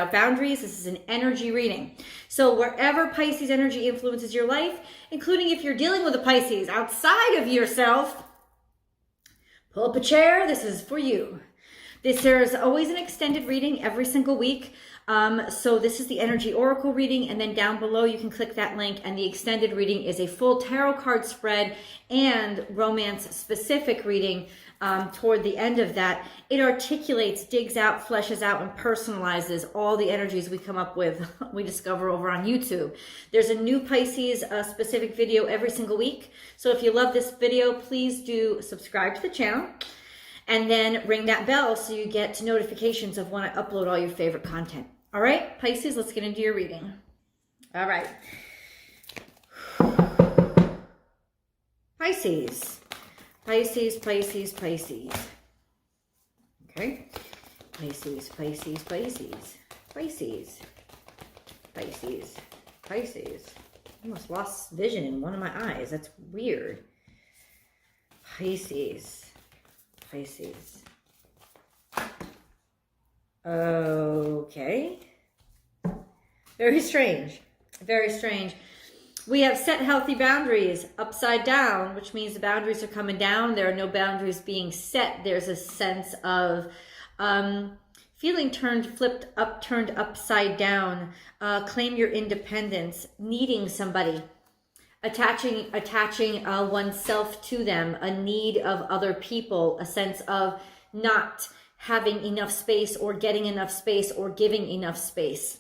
Boundaries. This is an energy reading. So wherever Pisces energy influences your life, including if you're dealing with a Pisces outside of yourself, pull up a chair. This is for you. There's always an extended reading every single week. So this is the energy oracle reading, and then down below you can click that link, and the extended reading is a full tarot card spread and romance specific reading. Toward the end of that, it articulates, digs out, fleshes out, and personalizes all the energies we come up with, we discover over on YouTube. There's a new Pisces specific video every single week. So if you love this video, please do subscribe to the channel and then ring that bell so you get notifications of when I upload all your favorite content. All right, Pisces, let's get into your reading. All right. Pisces. Pisces, Pisces, Pisces. Okay. Pisces, Pisces, Pisces. Pisces. Pisces. Pisces. I almost lost vision in one of my eyes. That's weird. Pisces. Pisces. Okay. Very strange. Very strange. We have set healthy boundaries upside down, which means the boundaries are coming down. There are no boundaries being set. There's a sense of feeling turned upside down. Claim your independence, needing somebody, attaching oneself to them, a need of other people, a sense of not having enough space or getting enough space or giving enough space.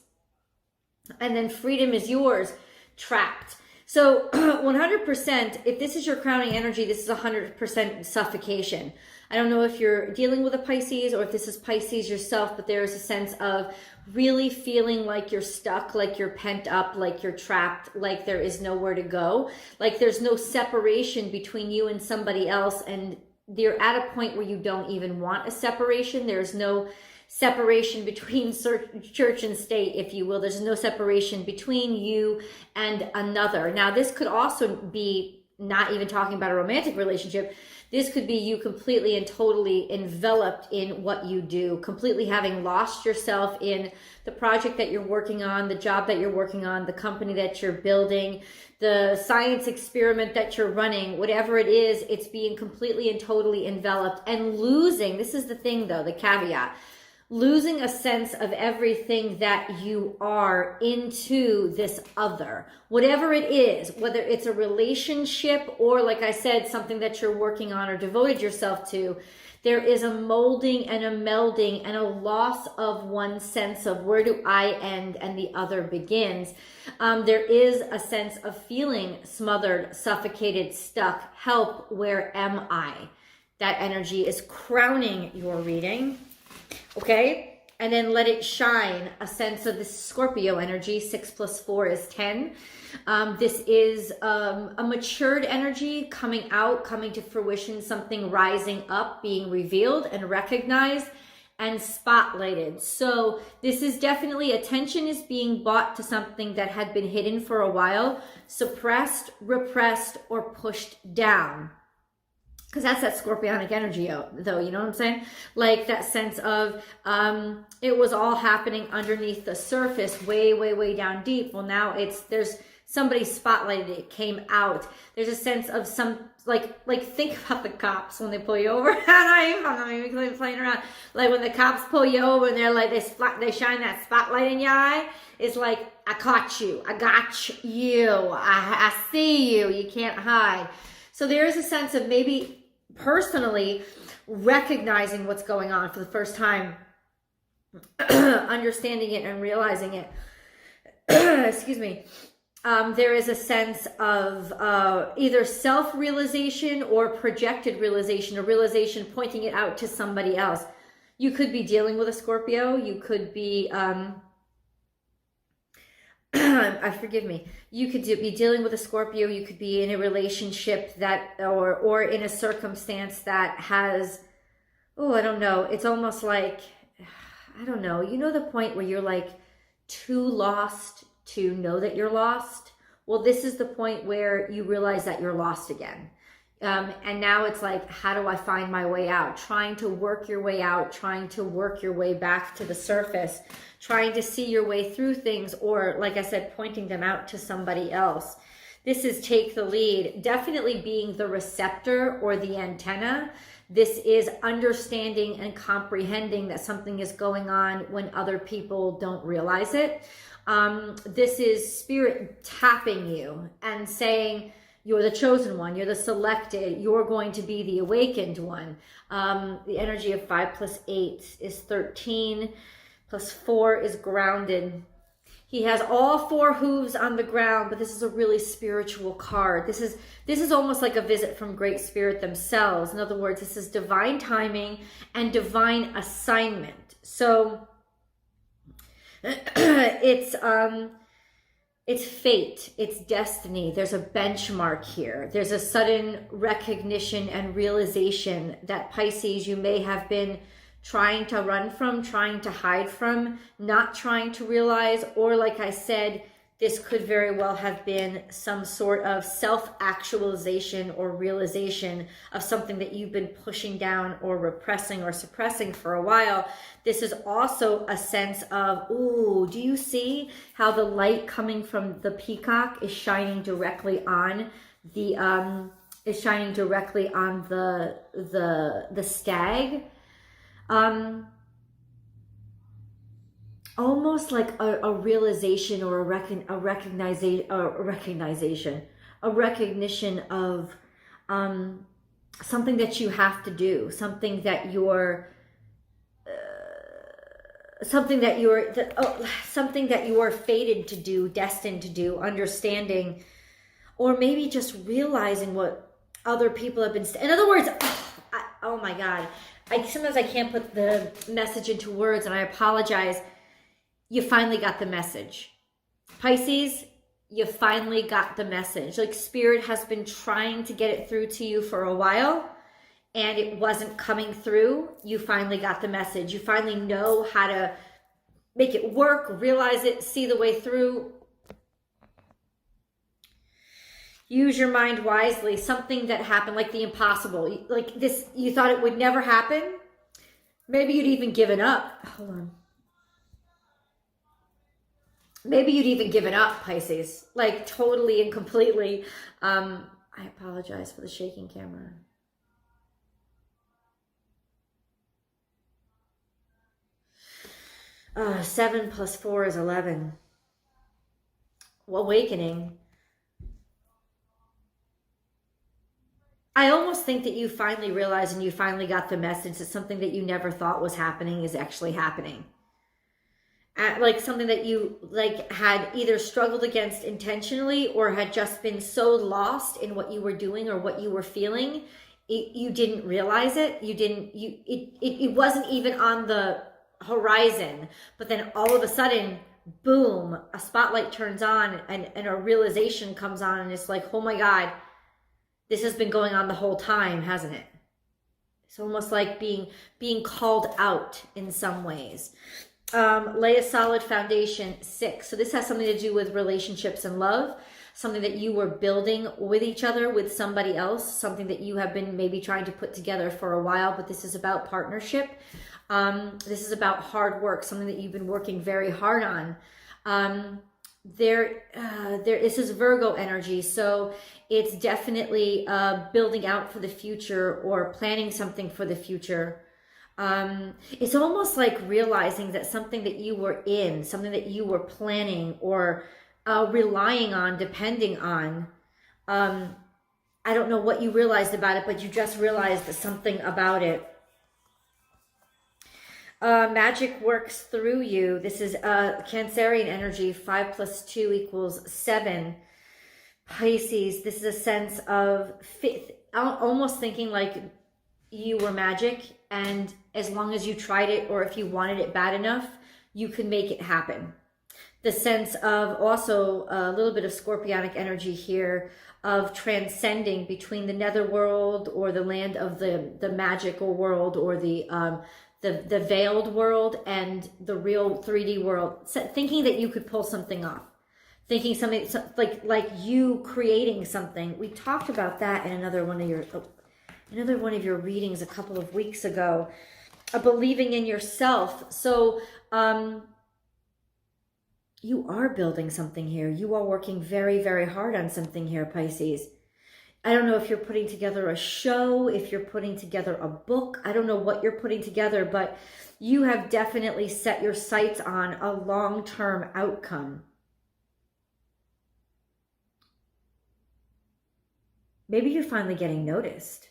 And then freedom is yours. Trapped. So 100%, if this is your crowning energy, this is 100% suffocation. I don't know if you're dealing with a Pisces or if this is Pisces yourself, but there is a sense of really feeling like you're stuck, like you're pent up, like you're trapped, like there is nowhere to go, like there's no separation between you and somebody else, and you're at a point where you don't even want a separation. There's no separation between church and state, if you will. There's no separation between you and another. Now, this could also be not even talking about a romantic relationship. This could be you completely and totally enveloped in what you do, completely having lost yourself in the project that you're working on, the job that you're working on, the company that you're building, the science experiment that you're running, whatever it is, it's being completely and totally enveloped and losing. This is the thing though, the caveat. Losing a sense of everything that you are into this other, whatever it is, whether it's a relationship or, like I said, something that you're working on or devoted yourself to, there is a molding and a melding and a loss of one sense of where do I end and the other begins. There is a sense of feeling smothered, suffocated, stuck. Help, where am I? That energy is crowning your reading. Okay, and then let it shine, a sense of this Scorpio energy. 6 + 4 is 10. This is a matured energy coming out, coming to fruition, something rising up, being revealed and recognized and spotlighted. So this is definitely, attention is being brought to something that had been hidden for a while, suppressed, repressed, or pushed down. Because that's that Scorpionic energy though, you know what I'm saying? Like that sense of it was all happening underneath the surface, way, way, way down deep. Well, now there's somebody spotlighted it, came out. There's a sense of some, like think about the cops when they pull you over. I'm not even playing around. Like when the cops pull you over and they're like, they shine that spotlight in your eye. It's like, I caught you, I got you, I see you, you can't hide. So there is a sense of maybe personally recognizing what's going on for the first time, understanding it and realizing it. Excuse me. There is a sense of either self-realization or projected realization, a realization pointing it out to somebody else. You could be dealing with a Scorpio. You could be... forgive me. You could be dealing with a Scorpio. You could be in a relationship that, or in a circumstance that has, I don't know. It's almost like, I don't know. You know the point where you're like too lost to know that you're lost? Well, this is the point where you realize that you're lost again. And now it's like, how do I find my way out? Trying to work your way out, trying to work your way back to the surface, trying to see your way through things, or like I said, pointing them out to somebody else. This is take the lead, definitely being the receptor or the antenna. This is understanding and comprehending that something is going on when other people don't realize it. This is spirit tapping you and saying, you're the chosen one, you're the selected, you're going to be the awakened one. The energy of 5 + 8 is 13, + 4 is grounded. He has all 4 hooves on the ground, but this is a really spiritual card. This is almost like a visit from Great Spirit themselves. In other words, this is divine timing and divine assignment. So it's fate, it's destiny. There's a benchmark here. There's a sudden recognition and realization that, Pisces, you may have been trying to run from, trying to hide from, not trying to realize, or like I said, this could very well have been some sort of self-actualization or realization of something that you've been pushing down or repressing or suppressing for a while. This is also a sense of, ooh, do you see how the light coming from the peacock is shining directly on the stag? Almost like a realization or a recognition of something that you have to do, something that you're fated to do, destined to do, understanding, or maybe just realizing what other people have been saying. In other words, oh my God, sometimes I can't put the message into words, and I apologize. You finally got the message. Pisces, you finally got the message. Like, Spirit has been trying to get it through to you for a while, and it wasn't coming through. You finally got the message. You finally know how to make it work, realize it, see the way through. Use your mind wisely. Something that happened, like the impossible. Like this, you thought it would never happen. Maybe you'd even given up. Hold on. Maybe you'd even given up, Pisces, like totally and completely. I apologize for the shaking camera. Uh, 7 + 4 is 11. Awakening. I almost think that you finally realized and you finally got the message that something that you never thought was happening is actually happening. Like something that you had either struggled against intentionally or had just been so lost in what you were doing or what you were feeling, you didn't realize it. It wasn't even on the horizon, but then all of a sudden, boom, a spotlight turns on and a realization comes on, and it's like, oh my God, this has been going on the whole time, hasn't it? It's almost like being called out in some ways. Lay a solid foundation, 6. So this has something to do with relationships and love, something that you were building with each other, with somebody else, something that you have been maybe trying to put together for a while, but this is about partnership. This is about hard work, something that you've been working very hard on. This is Virgo energy, so it's definitely building out for the future or planning something for the future. It's almost like realizing that something that you were in, something that you were planning or relying on, depending on, I don't know what you realized about it, but you just realized that something about it. Magic works through you. This is Cancerian energy. 5 + 2 = 7. Pisces, this is a sense of almost thinking like you were magic, and as long as you tried it, or if you wanted it bad enough, you could make it happen. The sense of also a little bit of Scorpionic energy here, of transcending between the netherworld or the land of the magical world, or the veiled world and the real 3D world. So thinking that you could pull something off, thinking something like you creating something. We talked about that in another one of your readings a couple of weeks ago, believing in yourself. So you are building something here. You are working very, very hard on something here, Pisces. I don't know if you're putting together a show, if you're putting together a book. I don't know what you're putting together, but you have definitely set your sights on a long-term outcome. Maybe you're finally getting noticed.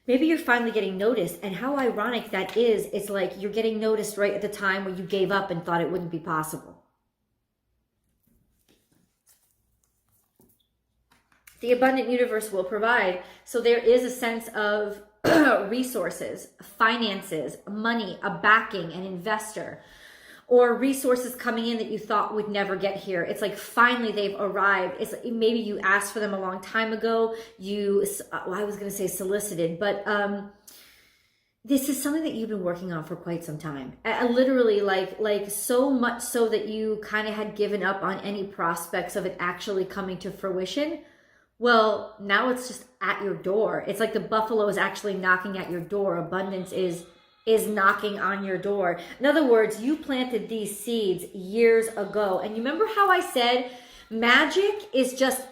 Maybe you're finally getting noticed, and how ironic that is. It's like you're getting noticed right at the time where you gave up and thought it wouldn't be possible. The abundant universe will provide. So there is a sense of resources, finances, money, a backing, an investor, or resources coming in that you thought would never get here. It's like finally they've arrived. It's like maybe you asked for them a long time ago. I was going to say solicited, but this is something that you've been working on for quite some time. Literally like so much so that you kind of had given up on any prospects of it actually coming to fruition. Well, now it's just at your door. It's like the buffalo is actually knocking at your door. Abundance is knocking on your door. In other words, you planted these seeds years ago. And you remember how I said magic is just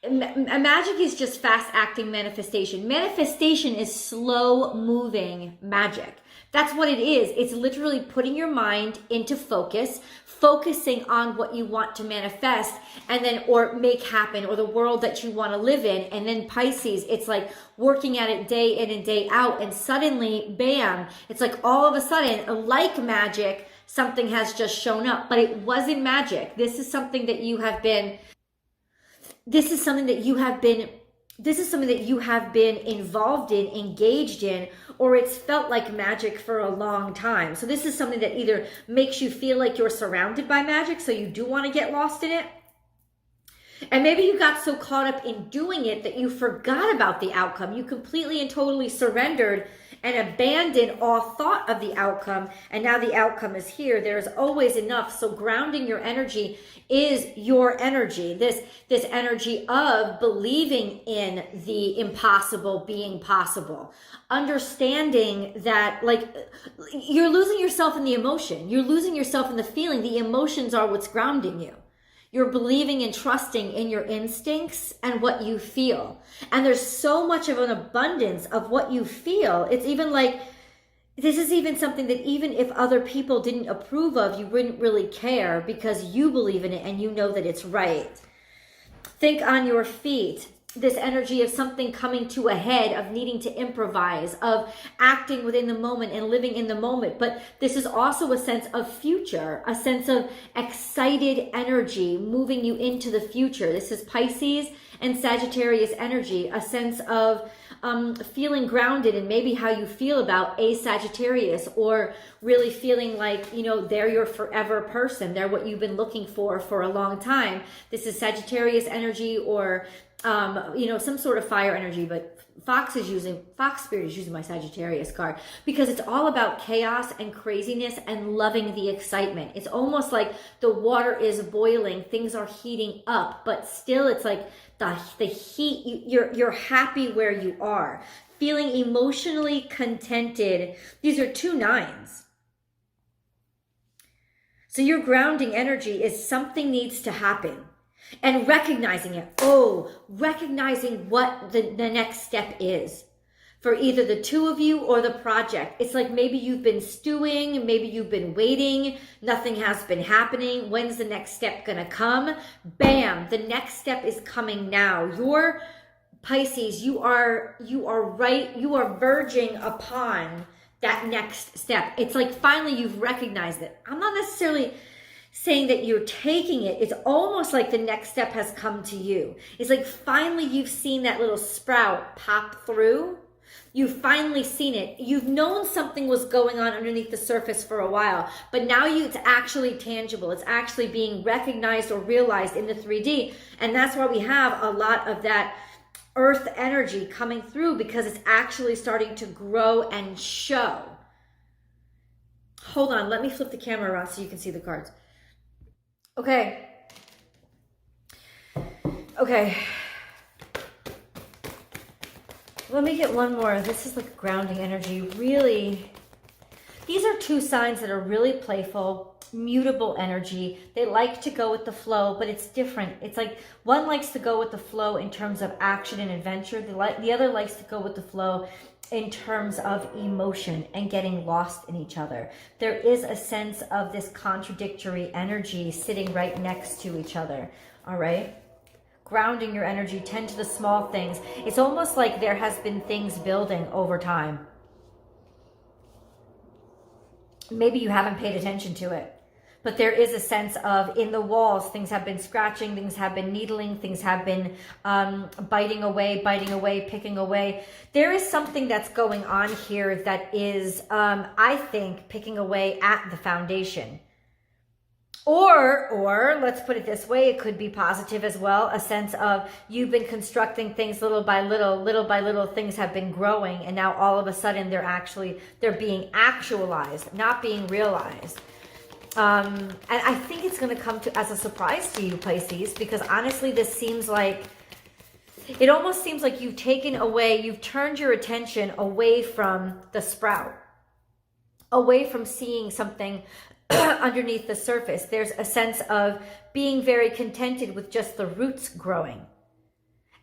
fast acting manifestation. Manifestation is slow moving magic. That's what it is. It's literally putting your mind into focus, focusing on what you want to manifest and then, or make happen, or the world that you want to live in. And then Pisces, it's like working at it day in and day out. And suddenly, bam, it's like all of a sudden, like magic, something has just shown up, but it wasn't magic. This is something that you have been involved in, engaged in, or it's felt like magic for a long time. So this is something that either makes you feel like you're surrounded by magic, so you do want to get lost in it. And maybe you got so caught up in doing it that you forgot about the outcome. You completely and totally surrendered and abandoned all thought of the outcome. And now the outcome is here. There's always enough. So grounding your energy is your energy. This energy of believing in the impossible being possible. Understanding that, like, you're losing yourself in the emotion. You're losing yourself in the feeling. The emotions are what's grounding you. You're believing and trusting in your instincts and what you feel. And there's so much of an abundance of what you feel. It's even like, this is even something that even if other people didn't approve of, you wouldn't really care because you believe in it and you know that it's right. Think on your feet. This energy of something coming to a head, of needing to improvise, of acting within the moment and living in the moment. But this is also a sense of future, a sense of excited energy moving you into the future. This is Pisces and Sagittarius energy, a sense of feeling grounded in maybe how you feel about a Sagittarius, or really feeling like, you know, they're your forever person. They're what you've been looking for a long time. This is Sagittarius energy, or you know, some sort of fire energy, but Fox Spirit is using my Sagittarius card because it's all about chaos and craziness and loving the excitement. It's almost like the water is boiling, things are heating up, but still it's like the heat, you're happy where you are, feeling emotionally contented. These are 2 9s. So your grounding energy is something needs to happen. And recognizing it. Recognizing what the next step is for either the two of you or the project. It's like maybe you've been stewing, maybe you've been waiting, nothing has been happening. When's the next step gonna come? Bam, the next step is coming now. Your Pisces, you are verging upon that next step. It's like finally you've recognized it. I'm not necessarily saying that you're taking it. It's almost like the next step has come to you. It's like finally you've seen that little sprout pop through. You've finally seen it. You've known something was going on underneath the surface for a while, but now it's actually tangible. It's actually being recognized or realized in the 3D. And that's why we have a lot of that earth energy coming through, because it's actually starting to grow and show. Hold on, let me flip the camera around so you can see the cards. Okay. Okay. Let me get one more. This is like grounding energy. Really, these are two signs that are really playful, mutable energy. They like to go with the flow, but it's different. It's like one likes to go with the flow in terms of action and adventure. The other likes to go with the flow in terms of emotion and getting lost in each other. There is a sense of this contradictory energy sitting right next to each other, all right? Grounding your energy, tend to the small things. It's almost like there has been things building over time. Maybe you haven't paid attention to it, but there is a sense of in the walls, things have been scratching, things have been needling, things have been biting away, picking away. There is something that's going on here that is, I think, picking away at the foundation. Or let's put it this way, it could be positive as well, a sense of you've been constructing things little by little, things have been growing, and now all of a sudden they're being actualized, not being realized. And I think it's going to come as a surprise to you, Pisces, because honestly, this seems like, it almost seems like you've turned your attention away from the sprout, away from seeing something underneath the surface. There's a sense of being very contented with just the roots growing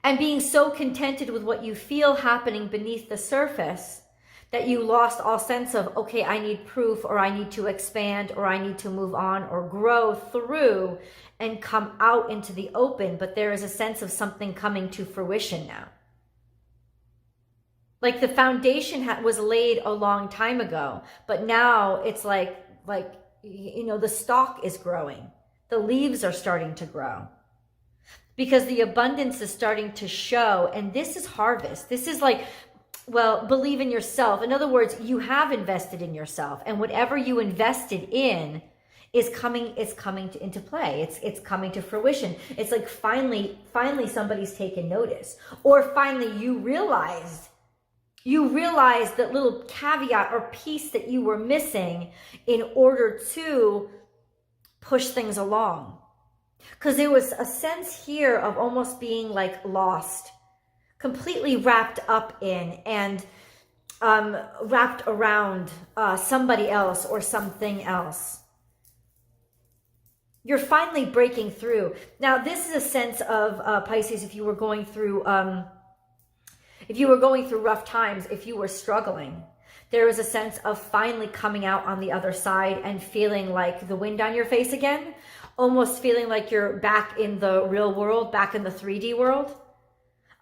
and being so contented with what you feel happening beneath the surface that you lost all sense of, okay, I need proof, or I need to expand, or I need to move on or grow through and come out into the open. But there is a sense of something coming to fruition now. Like the foundation was laid a long time ago, but now it's like, you know, the stalk is growing. The leaves are starting to grow because the abundance is starting to show. And this is harvest. This is like, well, believe in yourself. In other words, you have invested in yourself, and whatever you invested in is coming into play. It's coming to fruition. It's like finally somebody's taken notice, or finally you realized that little caveat or piece that you were missing in order to push things along. Because there was a sense here of almost being like lost, completely wrapped up in and wrapped around somebody else or something else. You're finally breaking through. Now, this is a sense of Pisces, if you were going through rough times, if you were struggling, there is a sense of finally coming out on the other side and feeling like the wind on your face again, almost feeling like you're back in the real world, back in the 3D world.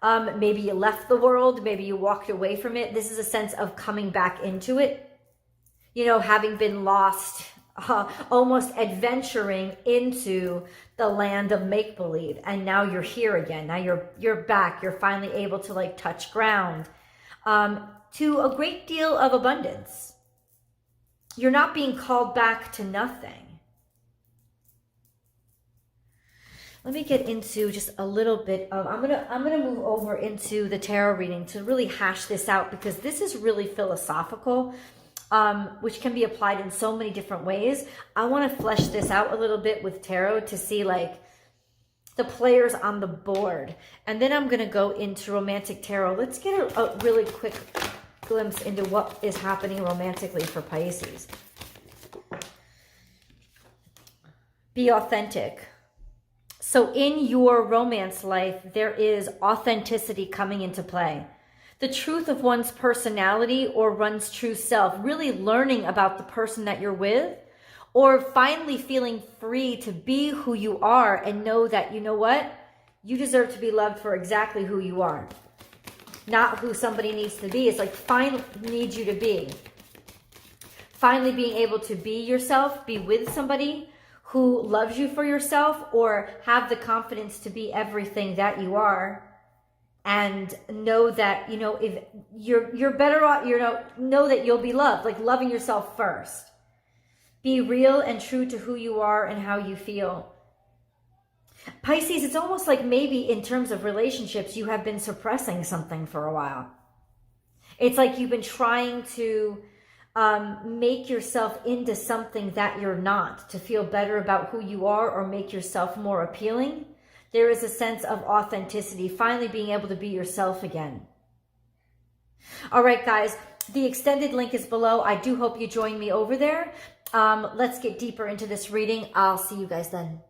Maybe you left the world, maybe you walked away from it. This is a sense of coming back into it, you know, having been lost, almost adventuring into the land of make-believe, and now you're here again. Now you're back. You're finally able to like touch ground to a great deal of abundance. You're not being called back to nothing. Let me get into just a little bit of, I'm gonna move over into the tarot reading to really hash this out, because this is really philosophical, which can be applied in so many different ways. I want to flesh this out a little bit with tarot to see like the players on the board, and then I'm gonna go into romantic tarot. Let's get a really quick glimpse into what is happening romantically for Pisces. Be authentic. So in your romance life, there is authenticity coming into play. The truth of one's personality or one's true self, really learning about the person that you're with, or finally feeling free to be who you are and know that, you know what? You deserve to be loved for exactly who you are, not who somebody needs to be. It's like finally need you to be. Finally being able to be yourself, be with somebody who loves you for yourself, or have the confidence to be everything that you are, and know that, you know, if you're better off, you know that you'll be loved, like loving yourself first. Be real and true to who you are and how you feel. Pisces, it's almost like maybe in terms of relationships, you have been suppressing something for a while. It's like you've been trying to make yourself into something that you're not to feel better about who you are or make yourself more appealing. There is a sense of authenticity, finally being able to be yourself again. All right, guys, the extended link is below. I do hope you join me over there. Let's get deeper into this reading. I'll see you guys then.